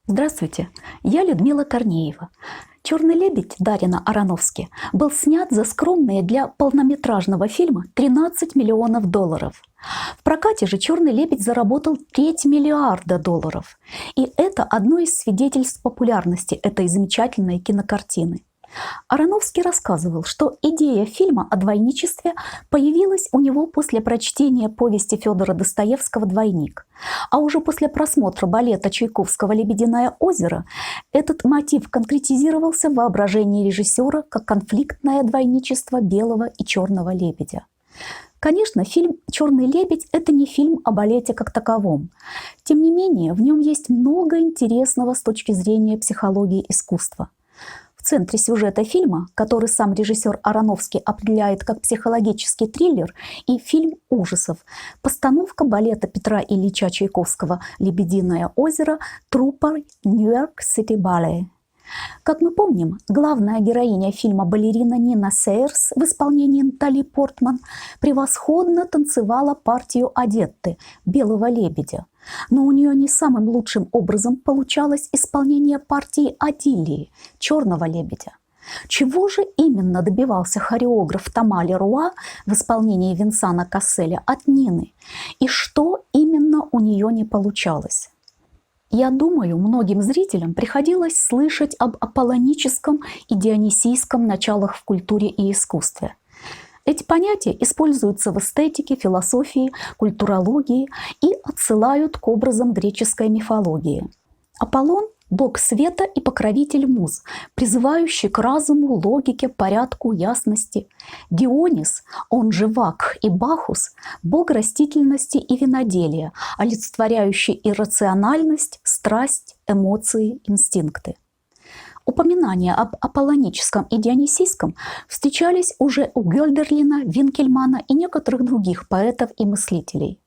Здравствуйте, я Людмила Корнеева. «Черный лебедь» Дарина Аронофски был снят за скромные для полнометражного фильма 13 миллионов долларов. В прокате же «Черный лебедь» заработал треть миллиарда долларов. И это одно из свидетельств популярности этой замечательной кинокартины. Аронофски рассказывал, что идея фильма о двойничестве появилась у него после прочтения повести Федора Достоевского «Двойник». А уже после просмотра балета Чайковского «Лебединое озеро» этот мотив конкретизировался в воображении режиссера как конфликтное двойничество белого и черного лебедя. Конечно, фильм «Черный лебедь» – это не фильм о балете как таковом. Тем не менее, в нем есть много интересного с точки зрения психологии искусства. В центре сюжета фильма, который сам режиссер Аронофски определяет как психологический триллер и фильм ужасов, постановка балета Петра Ильича Чайковского «Лебединое озеро» труппой Нью-Йорк Сити Балlet. Как мы помним, главная героиня фильма балерина Нина Сейерс в исполнении Натали Портман превосходно танцевала партию Одетты «Белого лебедя». Но у нее не самым лучшим образом получалось исполнение партии Адилии «Черного лебедя». Чего же именно добивался хореограф Тома Леруа в исполнении Винсана Касселя от Нины? И что именно у нее не получалось? Я думаю, многим зрителям приходилось слышать об аполлоническом и дионисийском началах в культуре и искусстве. Эти понятия используются в эстетике, философии, культурологии и отсылают к образам греческой мифологии. Аполлон – бог света и покровитель муз, призывающий к разуму, логике, порядку, ясности. Дионис, он же Вакх и Бахус – бог растительности и виноделия, олицетворяющий иррациональность, страсть, эмоции, инстинкты. Упоминания об аполлоническом и дионисийском встречались уже у Гёльдерлина, Винкельмана и некоторых других поэтов и мыслителей.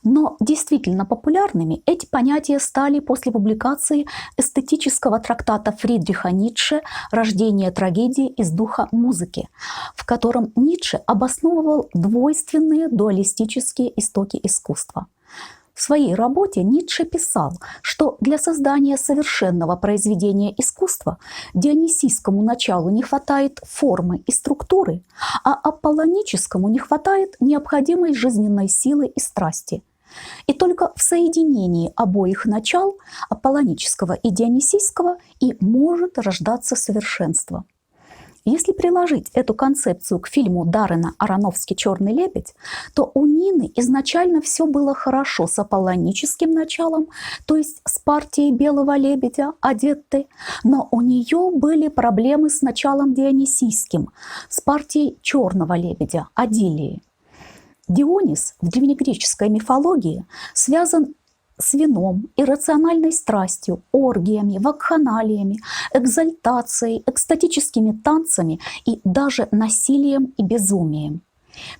Но действительно популярными эти понятия стали после публикации эстетического трактата Фридриха Ницше «Рождение трагедии из духа музыки», в котором Ницше обосновывал двойственные дуалистические истоки искусства. В своей работе Ницше писал, что для создания совершенного произведения искусства дионисийскому началу не хватает формы и структуры, а аполлоническому не хватает необходимой жизненной силы и страсти. И только в соединении обоих начал, аполлонического и дионисийского, и может рождаться совершенство. Если приложить эту концепцию к фильму Даррена Аронофски «Черный лебедь», то у Нины изначально все было хорошо с аполлоническим началом, то есть с партией белого лебедя, Одетты, но у нее были проблемы с началом дионисийским, с партией черного лебедя, Адилии. Дионис в древнегреческой мифологии связан с вином, иррациональной страстью, оргиями, вакханалиями, экзальтацией, экстатическими танцами и даже насилием и безумием.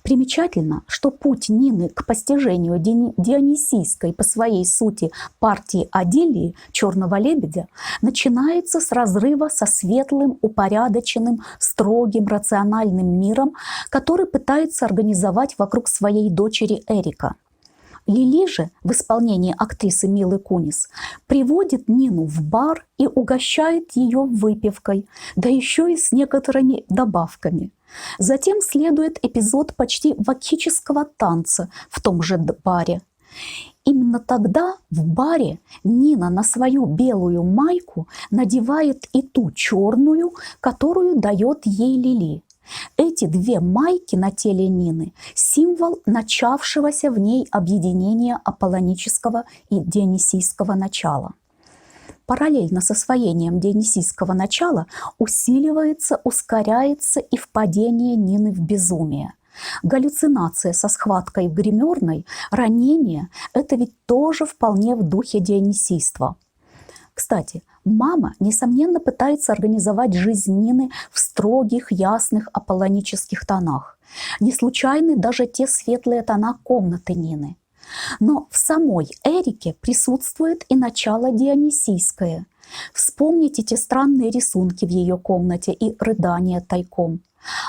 Примечательно, что путь Нины к постижению дионисийской по своей сути партии Адилии, черного лебедя, начинается с разрыва со светлым, упорядоченным, строгим, рациональным миром, который пытается организовать вокруг своей дочери Эрика. Лили же в исполнении актрисы Милы Кунис приводит Нину в бар и угощает ее выпивкой, да еще и с некоторыми добавками. Затем следует эпизод почти вакхического танца в том же баре. Именно тогда в баре Нина на свою белую майку надевает и ту черную, которую дает ей Лили. Эти две майки на теле Нины – символ начавшегося в ней объединения аполлонического и дионисийского начала. Параллельно с освоением дионисийского начала усиливается, ускоряется и впадение Нины в безумие. Галлюцинация со схваткой в гримерной, ранение – это ведь тоже вполне в духе дионисийства. Кстати, мама, несомненно, пытается организовать жизнь Нины в строгих, ясных аполлонических тонах. Не случайны даже те светлые тона комнаты Нины. Но в самой Эрике присутствует и начало дионисийское. Вспомните те странные рисунки в ее комнате и рыдания тайком.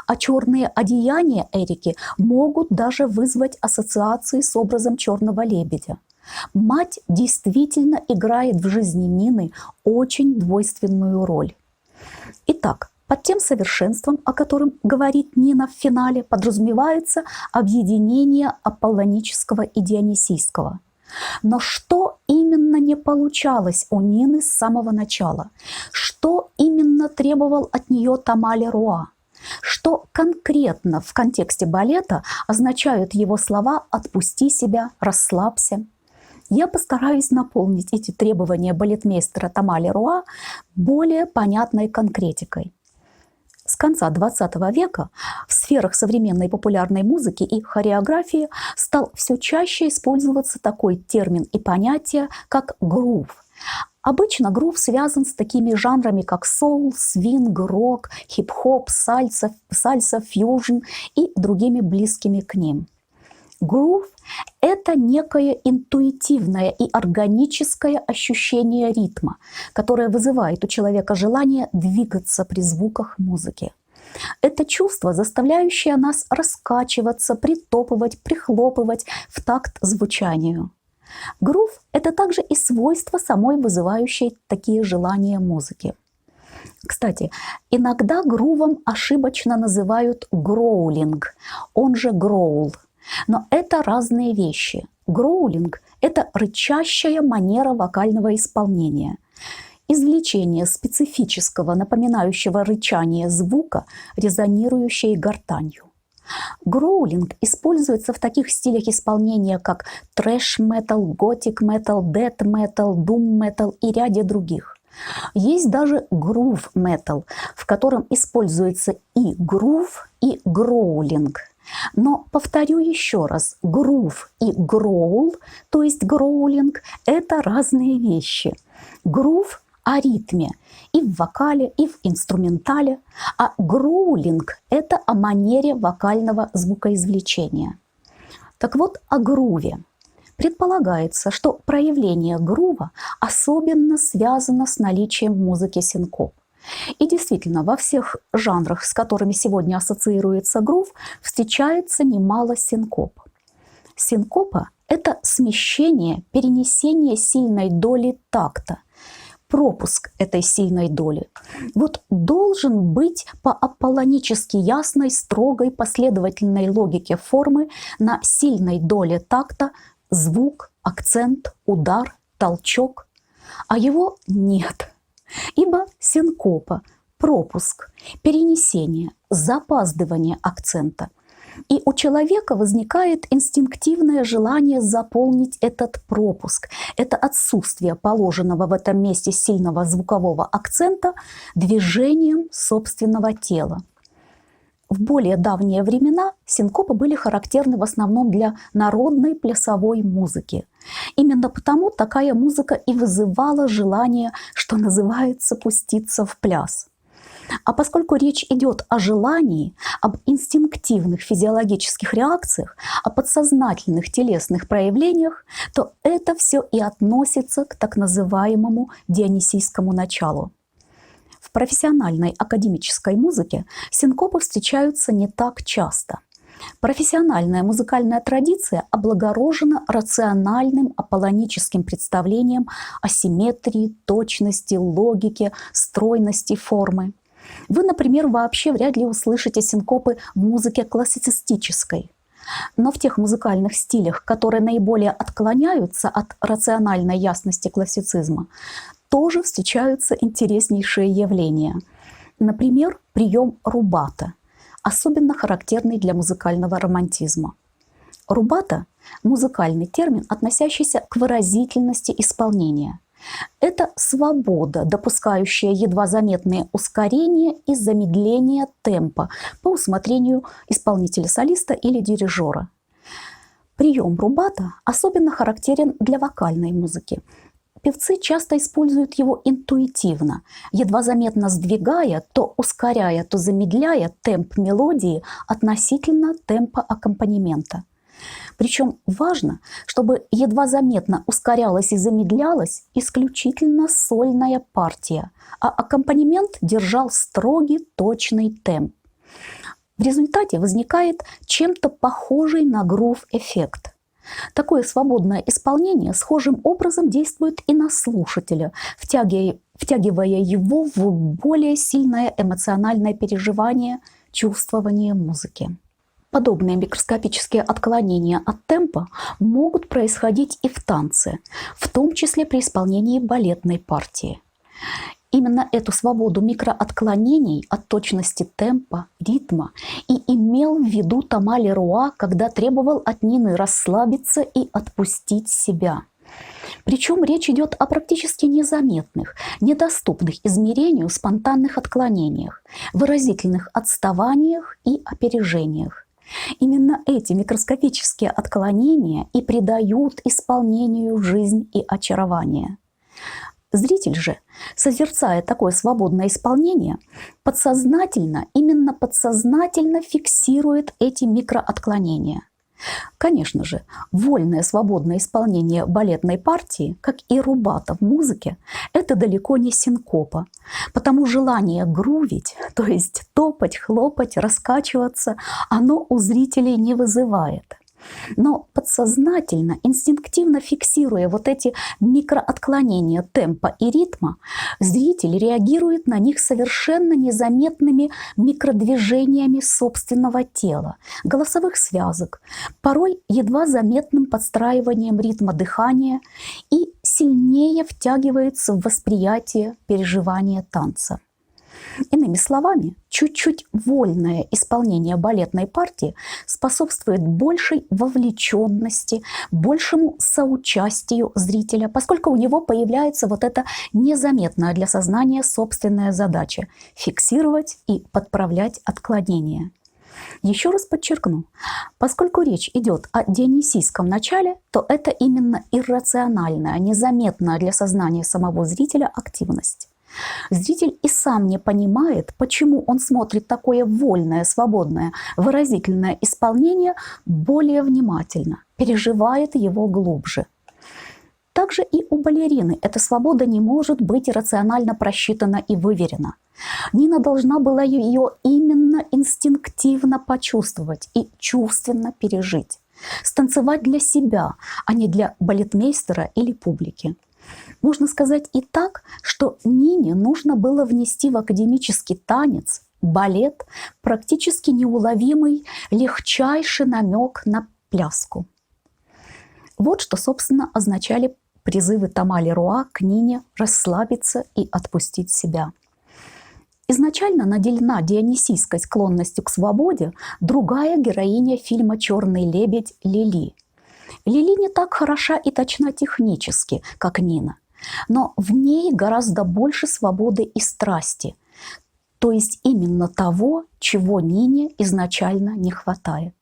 А черные одеяния Эрики могут даже вызвать ассоциации с образом черного лебедя. Мать действительно играет в жизни Нины очень двойственную роль. Итак, под тем совершенством, о котором говорит Нина в финале, подразумевается объединение аполлонического и дионисийского. Но что именно не получалось у Нины с самого начала? Что именно требовал от нее Тамале Руа? Что конкретно в контексте балета означают его слова «отпусти себя», «расслабься»? Я постараюсь наполнить эти требования балетмейстера Тамале Руа более понятной конкретикой. С конца XX века в сферах современной популярной музыки и хореографии стал все чаще использоваться такой термин и понятие, как грув. Обычно грув связан с такими жанрами, как соул, свинг, рок, хип-хоп, сальса, фьюжн и другими близкими к ним. Грув – это некое интуитивное и органическое ощущение ритма, которое вызывает у человека желание двигаться при звуках музыки. Это чувство, заставляющее нас раскачиваться, притопывать, прихлопывать в такт звучанию. Грув – это также и свойство самой вызывающей такие желания музыки. Кстати, иногда грувом ошибочно называют гроулинг, он же гроул. Но это разные вещи. Гроулинг – это рычащая манера вокального исполнения. Извлечение специфического, напоминающего рычание звука, резонирующей гортанью. Гроулинг используется в таких стилях исполнения, как трэш-метал, готик-метал, дэт-метал, дум-метал и ряде других. Есть даже грув-метал, в котором используется и грув, и гроулинг. Но повторю еще раз, грув и гроул, то есть гроулинг, это разные вещи. Грув о ритме и в вокале, и в инструментале, а гроулинг – это о манере вокального звукоизвлечения. Так вот, о груве. Предполагается, что проявление грува особенно связано с наличием в музыке синкоп. И действительно, во всех жанрах, с которыми сегодня ассоциируется грув, встречается немало синкоп. Синкопа – это смещение, перенесение сильной доли такта, пропуск этой сильной доли. Вот должен быть по аполлонически ясной, строгой, последовательной логике формы на сильной доле такта звук, акцент, удар, толчок, а его нет. Ибо синкопа, пропуск, перенесение, запаздывание акцента. И у человека возникает инстинктивное желание заполнить этот пропуск, это отсутствие положенного в этом месте сильного звукового акцента движением собственного тела. В более давние времена синкопы были характерны в основном для народной плясовой музыки. Именно потому такая музыка и вызывала желание, что называется, пуститься в пляс. А поскольку речь идет о желании, об инстинктивных физиологических реакциях, о подсознательных телесных проявлениях, то это все и относится к так называемому дионисийскому началу. В профессиональной академической музыке синкопы встречаются не так часто. Профессиональная музыкальная традиция облагорожена рациональным аполлоническим представлением о симметрии, точности, логике, стройности формы. Вы, например, вообще вряд ли услышите синкопы в музыке классицистической. Но в тех музыкальных стилях, которые наиболее отклоняются от рациональной ясности классицизма, тоже встречаются интереснейшие явления. Например, прием рубата, особенно характерный для музыкального романтизма. Рубата – музыкальный термин, относящийся к выразительности исполнения. Это свобода, допускающая едва заметные ускорения и замедления темпа по усмотрению исполнителя-солиста или дирижера. Прием рубата особенно характерен для вокальной музыки. Певцы часто используют его интуитивно, едва заметно сдвигая, то ускоряя, то замедляя темп мелодии относительно темпа аккомпанемента. Причем важно, чтобы едва заметно ускорялась и замедлялась исключительно сольная партия, а аккомпанемент держал строгий, точный темп. В результате возникает чем-то похожий на грув эффект. Такое свободное исполнение схожим образом действует и на слушателя, втягивая его в более сильное эмоциональное переживание, чувствование музыки. Подобные микроскопические отклонения от темпа могут происходить и в танце, в том числе при исполнении балетной партии. Именно эту свободу микроотклонений от точности темпа, ритма и имел в виду Тома Леруа, когда требовал от Нины расслабиться и отпустить себя. Причем речь идет о практически незаметных, недоступных измерению спонтанных отклонениях, выразительных отставаниях и опережениях. Именно эти микроскопические отклонения и придают исполнению жизнь и очарование. Зритель же, созерцая такое свободное исполнение, именно подсознательно фиксирует эти микроотклонения. Конечно же, вольное свободное исполнение балетной партии, как и рубата в музыке, это далеко не синкопа, потому желание грувить, то есть топать, хлопать, раскачиваться, оно у зрителей не вызывает. Но подсознательно, инстинктивно фиксируя вот эти микроотклонения темпа и ритма, зритель реагирует на них совершенно незаметными микродвижениями собственного тела, голосовых связок, порой едва заметным подстраиванием ритма дыхания и сильнее втягивается в восприятие переживания танца. Иными словами, чуть-чуть вольное исполнение балетной партии способствует большей вовлеченности, большему соучастию зрителя, поскольку у него появляется вот эта незаметная для сознания собственная задача – фиксировать и подправлять отклонения. Еще раз подчеркну, поскольку речь идет о дионисийском начале, то это именно иррациональная, незаметная для сознания самого зрителя активность. Зритель и сам не понимает, почему он смотрит такое вольное, свободное, выразительное исполнение более внимательно, переживает его глубже. Также и у балерины эта свобода не может быть рационально просчитана и выверена. Нина должна была ее именно инстинктивно почувствовать и чувственно пережить. Станцевать для себя, а не для балетмейстера или публики. Можно сказать и так, что Нине нужно было внести в академический танец, балет, практически неуловимый, легчайший намек на пляску. Вот что, собственно, означали призывы Тома Леруа к Нине расслабиться и отпустить себя. Изначально наделена дионисийской склонностью к свободе другая героиня фильма «Черный лебедь» Лили. Лили не так хороша и точна технически, как Нина, но в ней гораздо больше свободы и страсти, то есть именно того, чего Нине изначально не хватает.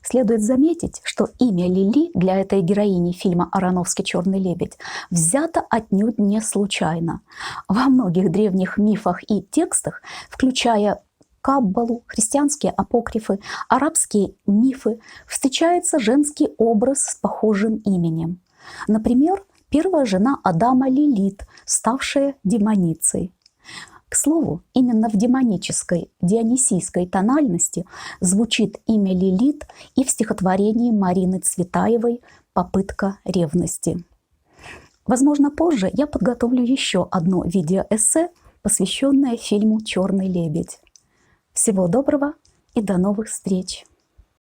Следует заметить, что имя Лили для этой героини фильма Аронофски «Черный лебедь» взято отнюдь не случайно. Во многих древних мифах и текстах, включая Каббалу, христианские апокрифы, арабские мифы, встречается женский образ с похожим именем. Например, первая жена Адама Лилит, ставшая демоницей. К слову, именно в демонической, дионисийской тональности звучит имя Лилит и в стихотворении Марины Цветаевой «Попытка ревности». Возможно, позже я подготовлю еще одно видеоэссе, посвященное фильму «Черный лебедь». Всего доброго и до новых встреч!